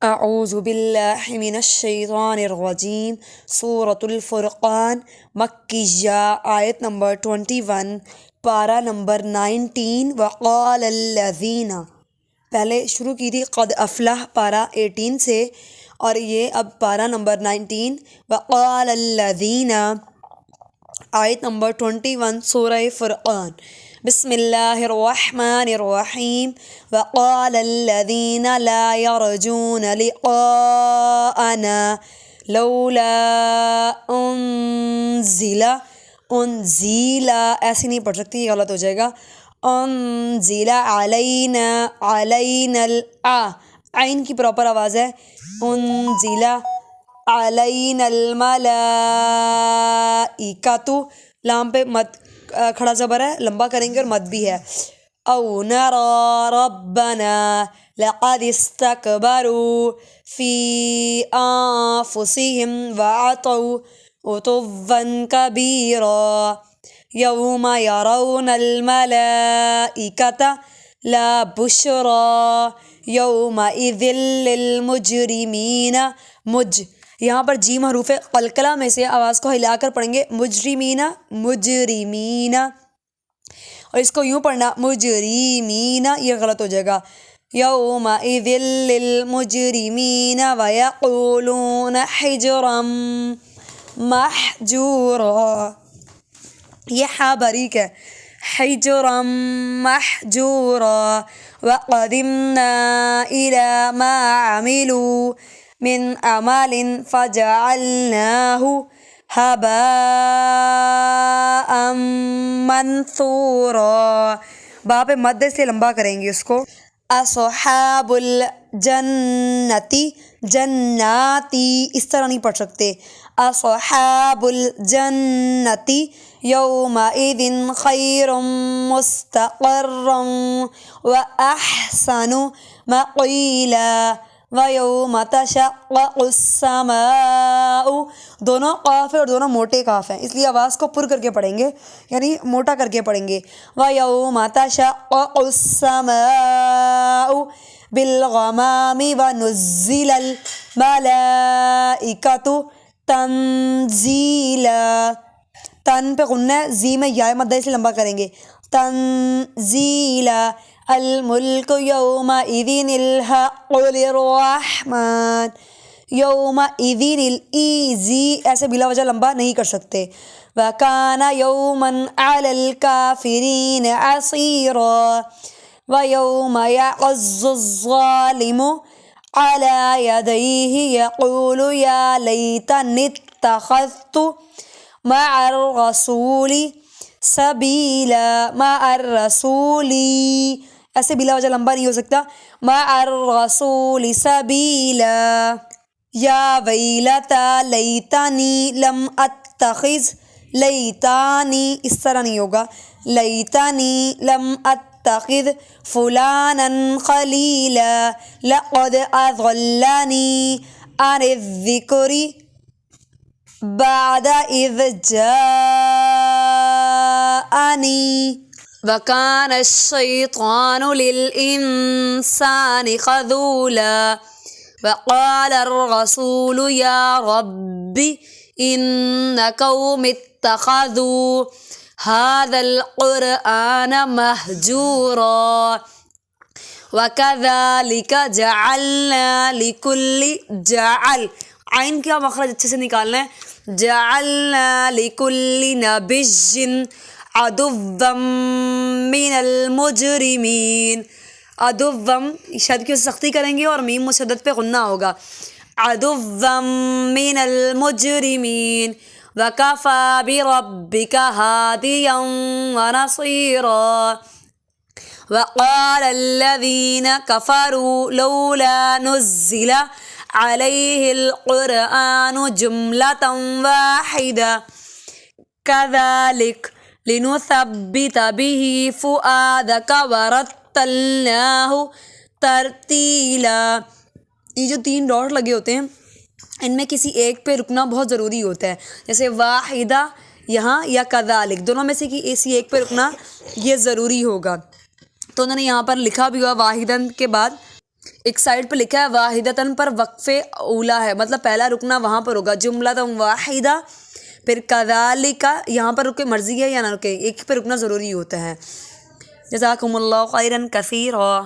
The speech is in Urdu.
اعوذ باللہ من الشیطان الرجیم سورۃ الفرقان مکیہ آیت نمبر 21 پارہ نمبر 19 وقال الذین پہلے شروع کی تھی قد افلح پارہ 18 سے اور یہ اب پارہ نمبر 19 وقال الذین آیت نمبر 21 سورہ فرقان بسم اللہ الرحمن الرحیم وقال الذین لا يرجون لقاءنا لولا انزل ایسے نہیں پڑھ سکتی، یہ غلط ہو جائے گا. انزل علینا عین کی پراپر آواز ہے انزل علینا الملائکۃ، لام پہ مد کھڑا زبر ہے، لمبا کریں گے اور مد بھی ہے. او نرى ربنا لقد استكبروا في انفسهم وعتوا عتوا كبيرا يوم يرون الملائكة لا بشرى يومئذ للمجرمين یہاں پر جیم حروف قلقلہ میں سے آواز کو ہلا کر پڑھیں گے مجرمین، اور اس کو یوں پڑھنا مجرمین، یہ غلط ہو جائے گا. یومئذ للمجرمین ویقولون حجرا محجورا، یہ ہا باریک ہے، حجرا محجورا. وقدمنا الی ما عملوا من عمل فجعلناه هباء منثورا، با پہ مد سے لمبا کریں گے اس کو. اصحاب الجنتی جناتی اس طرح نہیں پڑھ سکتے، اصحاب الجنتی یومئذ خیر مستقرا واحسن مقیلا وَيَوْمَ تَشَقَّقُ السَّمَاءُ، دونوں قاف ہے اور دونوں موٹے قاف ہیں، اس لیے آواز کو پر کر کے پڑھیں گے، یعنی موٹا کر کے پڑھیں گے. وَيَوْمَ تَشَقَّقُ السَّمَاءُ بِالْغَمَامِ وَنُزِّلَ الْمَلَائِكَةُ تَنزِيلًا، تن پہ غنہ ہے، زی میں یا مدہ سے لمبا کریں گے، تنزیلا. الملک یومئذ الحق للرحمن، یومئذ الایزی ایسے بلا وجہ لمبا نہیں کر سکتے. وکان یوما علی الکافرین عسیرا ویوم یعض الظالم علی یدیہ یقول یا لیتنی اتخذت مع الرسول سبیلا، مع الرسولی ایسے بلا وجہ لمبا نہیں ہو سکتا، مع الرسول سبیلا. یا ویلتا لیتانی لم اتخذ، لیتانی اس طرح نہیں ہوگا، لیتانی لم اتخذ فلانا خلیلا لقد اضلنی عن الذکر بعد اذ جاءنی وکان الشیطان للانسان خذولا. وقال الرسول یا رب ان قوم اتخذوا هذا القرآن مہجورا وکذلک جعلنا لکل جعل عین کا مخرج اچھے سے نکالنا ہے، جعلنا لکل نبی عدوا من المجرمین. عدوا شد کی سختی کریں گے اور میم مشدد پہ غنہ ہوگا، عدوا من المجرمین. وکفی بربک ہادیا ونصیرا. وقال الذین کفروا لولا نزل علیہ القرآن جملة واحدة كذلك لنثبت به فؤادك ورتلناه ترتیلا. یہ جو 3 ڈاٹ لگے ہوتے ہیں ان میں کسی ایک پہ رکنا بہت ضروری ہوتا ہے، جیسے واحدہ یہاں یا کذالک، دونوں میں سے کسی ایک پہ رکنا یہ ضروری ہوگا. تو انہوں نے یہاں پر لکھا بھی ہوا واحدن کے بعد ایک سائڈ پہ لکھا ہے واحدتاً پر وقف اولا ہے، مطلب پہلا رکنا وہاں پر ہوگا، جملۃ واحدہ، پھر کذالک یہاں پر رکے مرضی ہے یا نہ رکے، ایک پہ رکنا ضروری ہوتا ہے۔ جزاکم اللہ خیرا کثیرا۔